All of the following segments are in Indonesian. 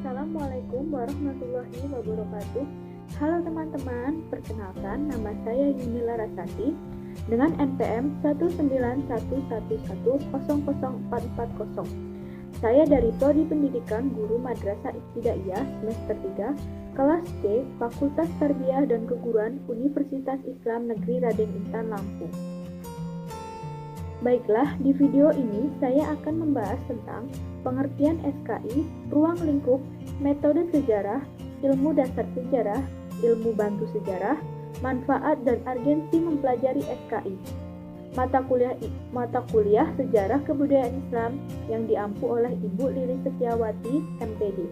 Assalamualaikum warahmatullahi wabarakatuh. Halo teman-teman, perkenalkan nama saya Yuni Larasati dengan NPM 19111000440. Saya dari Prodi Pendidikan Guru Madrasah Ibtidaiyah semester 3, kelas C, Fakultas Tarbiyah dan Keguruan Universitas Islam Negeri Raden Intan Lampung. Baiklah, di video ini saya akan membahas tentang pengertian SKI, ruang lingkup, metode sejarah, ilmu dasar sejarah, ilmu bantu sejarah, manfaat dan urgensi mempelajari SKI. Mata kuliah Sejarah Kebudayaan Islam yang diampu oleh Ibu Lilis Setiawati, MPD.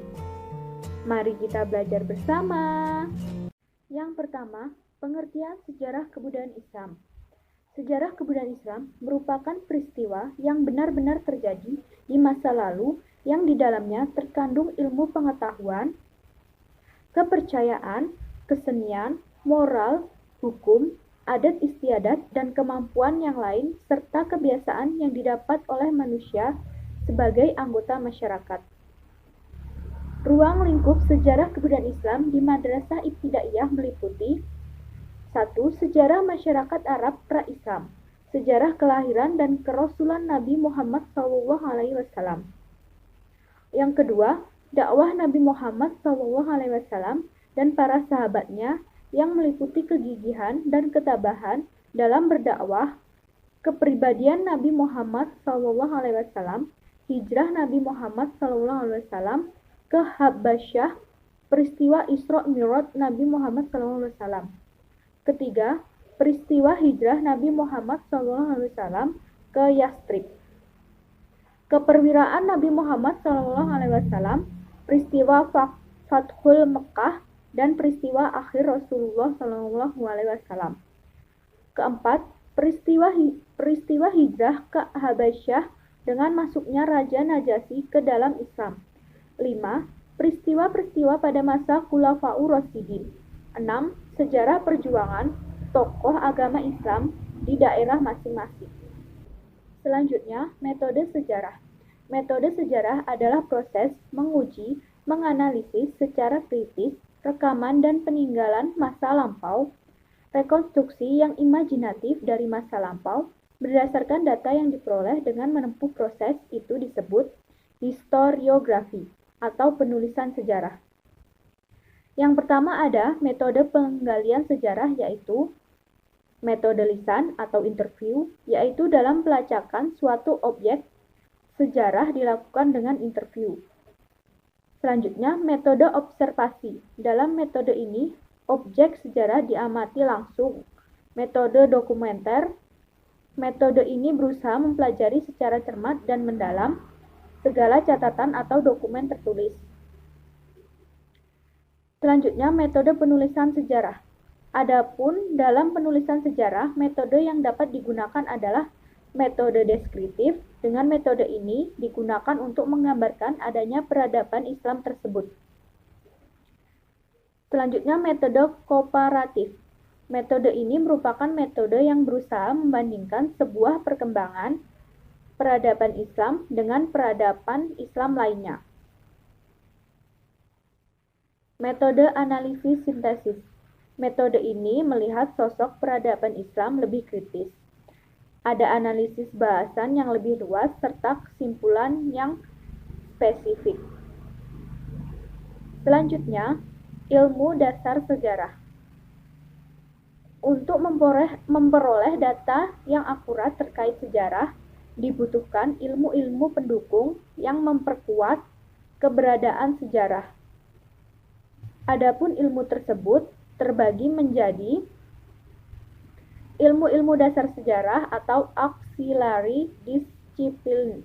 Mari kita belajar bersama. Yang pertama, pengertian sejarah kebudayaan Islam. Sejarah kebudayaan Islam merupakan peristiwa yang benar-benar terjadi di masa lalu yang di dalamnya terkandung ilmu pengetahuan, kepercayaan, kesenian, moral, hukum, adat istiadat, dan kemampuan yang lain serta kebiasaan yang didapat oleh manusia sebagai anggota masyarakat. Ruang lingkup sejarah kebudayaan Islam di Madrasah Ibtidaiyah meliputi 1. Sejarah masyarakat Arab pra-Islam. Sejarah kelahiran dan kerasulan Nabi Muhammad SAW. Yang kedua, dakwah Nabi Muhammad SAW dan para sahabatnya yang meliputi kegigihan dan ketabahan dalam berdakwah, kepribadian Nabi Muhammad SAW, hijrah Nabi Muhammad SAW ke Habasyah, peristiwa Isra Mi'raj Nabi Muhammad SAW. Ketiga, peristiwa hijrah Nabi Muhammad SAW ke Yastrib. Keperwiraan Nabi Muhammad SAW, peristiwa Fathul Mekah, dan peristiwa akhir Rasulullah SAW. Keempat, peristiwa hijrah ke Habasyah dengan masuknya Raja Najasyi ke dalam Islam. 5. Peristiwa-peristiwa pada masa Khulafaur Rasyidin. 6. Sejarah perjuangan tokoh agama Islam di daerah masing-masing. Selanjutnya, metode sejarah. Metode sejarah adalah proses menguji, menganalisis secara kritis rekaman dan peninggalan masa lampau, rekonstruksi yang imajinatif dari masa lampau berdasarkan data yang diperoleh dengan menempuh proses itu disebut historiografi atau penulisan sejarah. Yang pertama ada metode penggalian sejarah yaitu metode lisan atau interview, yaitu dalam pelacakan suatu objek sejarah dilakukan dengan interview. Selanjutnya, metode observasi. Dalam metode ini, objek sejarah diamati langsung. Metode dokumenter. Metode ini berusaha mempelajari secara cermat dan mendalam segala catatan atau dokumen tertulis. Selanjutnya, metode penulisan sejarah. Adapun dalam penulisan sejarah, metode yang dapat digunakan adalah metode deskriptif. Dengan metode ini digunakan untuk menggambarkan adanya peradaban Islam tersebut. Selanjutnya, metode komparatif. Metode ini merupakan metode yang berusaha membandingkan sebuah perkembangan peradaban Islam dengan peradaban Islam lainnya. Metode analisis sintesis. Metode ini melihat sosok peradaban Islam lebih kritis. Ada analisis bahasan yang lebih luas serta kesimpulan yang spesifik. Selanjutnya, ilmu dasar sejarah. Untuk memperoleh data yang akurat terkait sejarah, dibutuhkan ilmu-ilmu pendukung yang memperkuat keberadaan sejarah. Adapun ilmu tersebut terbagi menjadi ilmu-ilmu dasar sejarah atau auxiliary disciplines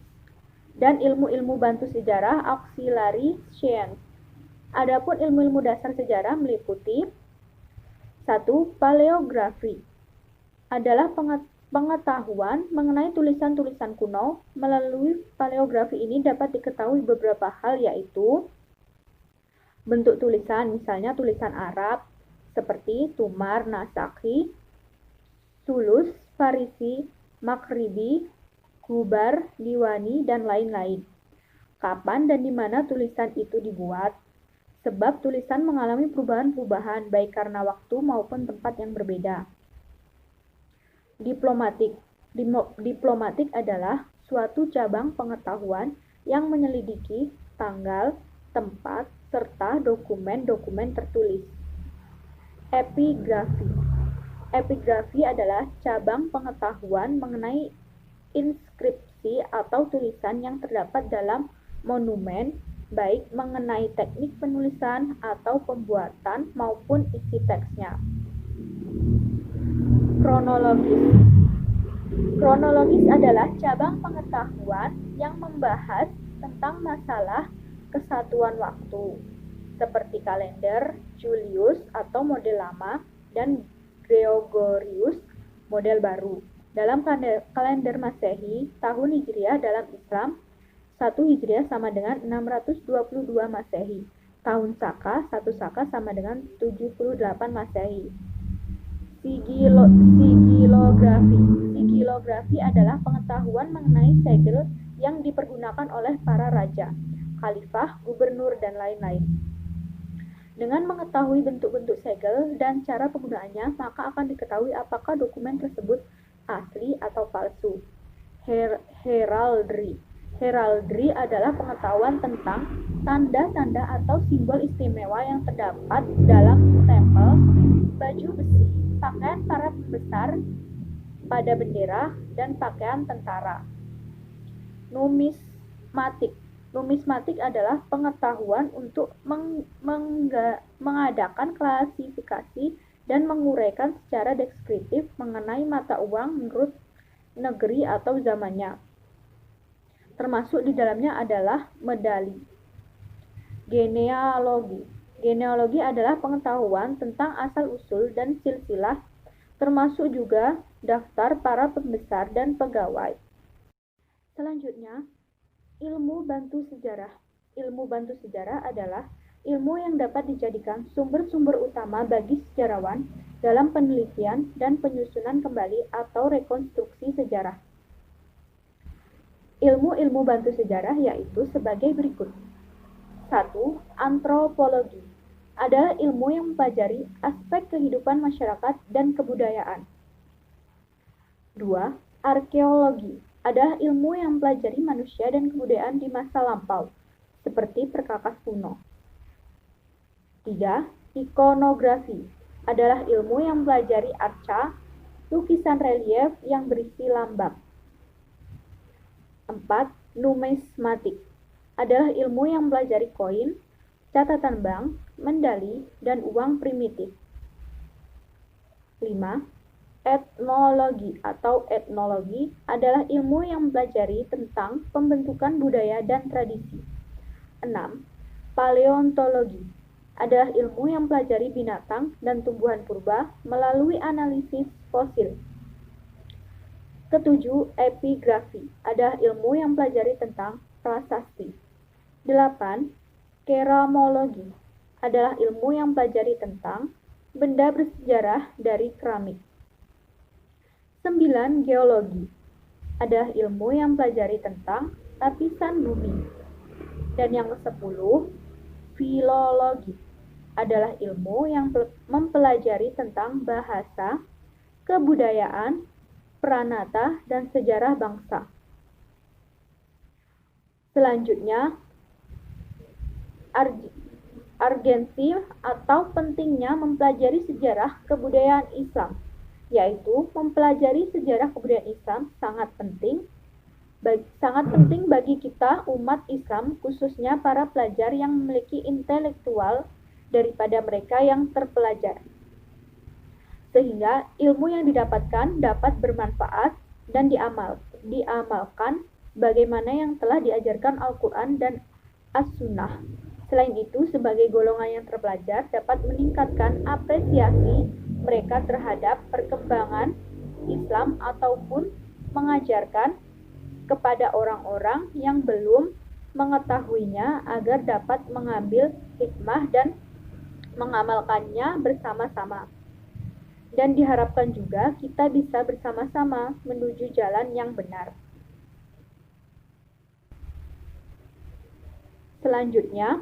dan ilmu-ilmu bantu sejarah auxiliary science. Adapun ilmu-ilmu dasar sejarah meliputi 1. Paleografi adalah pengetahuan mengenai tulisan-tulisan kuno. Melalui paleografi ini dapat diketahui beberapa hal yaitu bentuk tulisan, misalnya tulisan Arab, seperti Tumar, Nasakhi, Tulus, Farisi, Maghribi, Gubar, Diwani, dan lain-lain. Kapan dan di mana tulisan itu dibuat? Sebab tulisan mengalami perubahan-perubahan baik karena waktu maupun tempat yang berbeda. Diplomatik. Diplomatik adalah suatu cabang pengetahuan yang menyelidiki tanggal, tempat, serta dokumen-dokumen tertulis. Epigrafi. Epigrafi adalah cabang pengetahuan mengenai inskripsi atau tulisan yang terdapat dalam monumen, baik mengenai teknik penulisan atau pembuatan maupun isi teksnya. Kronologis. Kronologis adalah cabang pengetahuan yang membahas tentang masalah kesatuan waktu, seperti kalender Julius atau model lama dan Gregorius model baru. Dalam kalender Masehi, tahun Hijriah dalam Islam, 1 Hijriah sama dengan 622 Masehi. Tahun Saka, 1 Saka sama dengan 78 Masehi. Sigilografi. Sigilografi adalah pengetahuan mengenai segel yang dipergunakan oleh para raja, khalifah, gubernur, dan lain-lain. Dengan mengetahui bentuk-bentuk segel dan cara penggunaannya, maka akan diketahui apakah dokumen tersebut asli atau palsu. Heraldry. Heraldry adalah pengetahuan tentang tanda-tanda atau simbol istimewa yang terdapat dalam stempel, baju besi, pakaian para pembesar pada bendera, dan pakaian tentara. Numismatik. Numismatik adalah pengetahuan untuk mengadakan klasifikasi dan menguraikan secara deskriptif mengenai mata uang menurut negeri atau zamannya. Termasuk di dalamnya adalah medali. Genealogi. Genealogi adalah pengetahuan tentang asal-usul dan silsilah, termasuk juga daftar para pembesar dan pegawai. Selanjutnya, ilmu bantu sejarah. Ilmu bantu sejarah adalah ilmu yang dapat dijadikan sumber-sumber utama bagi sejarawan dalam penelitian dan penyusunan kembali atau rekonstruksi sejarah. Ilmu-ilmu bantu sejarah yaitu sebagai berikut. 1. Antropologi adalah ilmu yang mempelajari aspek kehidupan masyarakat dan kebudayaan. 2. Arkeologi adalah ilmu yang mempelajari manusia dan kebudayaan di masa lampau, seperti perkakas kuno. 3. Ikonografi adalah ilmu yang mempelajari arca, lukisan relief yang berisi lambang. 4. Numismatik adalah ilmu yang mempelajari koin, catatan bank, medali, dan uang primitif. 5. Etnologi atau etnologi adalah ilmu yang mempelajari tentang pembentukan budaya dan tradisi. 6. Paleontologi adalah ilmu yang mempelajari binatang dan tumbuhan purba melalui analisis fosil. 7. Epigrafi adalah ilmu yang mempelajari tentang prasasti. 8. Keramologi adalah ilmu yang mempelajari tentang benda bersejarah dari keramik. 9. Geologi adalah ilmu yang mempelajari tentang lapisan bumi. Dan yang ke-10, filologi adalah ilmu yang mempelajari tentang bahasa, kebudayaan, pranata, dan sejarah bangsa. Selanjutnya, urgensi atau pentingnya mempelajari sejarah kebudayaan Islam, yaitu mempelajari sejarah kebudayaan Islam sangat penting bagi kita umat Islam, khususnya para pelajar yang memiliki intelektual daripada mereka yang terpelajar. Sehingga ilmu yang didapatkan dapat bermanfaat dan diamalkan bagaimana yang telah diajarkan Al-Quran dan As-Sunnah. Selain itu, sebagai golongan yang terpelajar dapat meningkatkan apresiasi mereka terhadap perkembangan Islam ataupun mengajarkan kepada orang-orang yang belum mengetahuinya agar dapat mengambil hikmah dan mengamalkannya bersama-sama. Dan diharapkan juga kita bisa bersama-sama menuju jalan yang benar. Selanjutnya,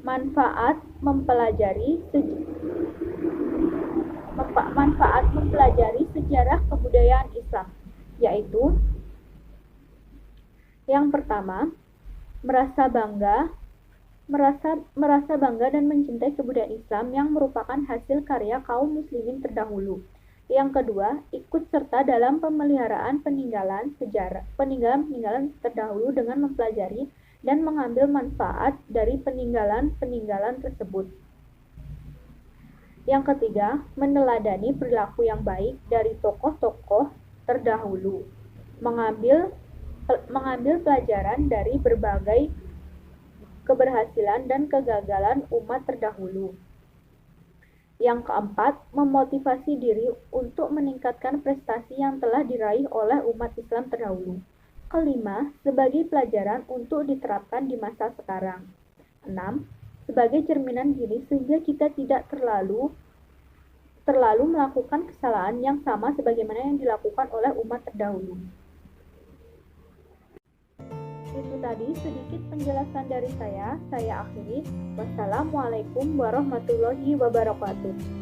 manfaat mempelajari sejarah kebudayaan Islam, yaitu yang pertama, merasa bangga dan mencintai kebudayaan Islam yang merupakan hasil karya kaum muslimin terdahulu. Yang kedua, ikut serta dalam pemeliharaan peninggalan terdahulu dengan mempelajari dan mengambil manfaat dari peninggalan tersebut. Yang ketiga, meneladani perilaku yang baik dari tokoh-tokoh terdahulu, mengambil pelajaran dari berbagai keberhasilan dan kegagalan umat terdahulu. Yang keempat, memotivasi diri untuk meningkatkan prestasi yang telah diraih oleh umat Islam terdahulu. Kelima, sebagai pelajaran untuk diterapkan di masa sekarang. 6. Sebagai cerminan diri sehingga kita tidak terlalu melakukan kesalahan yang sama sebagaimana yang dilakukan oleh umat terdahulu. Itu tadi sedikit penjelasan dari saya akhiri. Wassalamualaikum warahmatullahi wabarakatuh.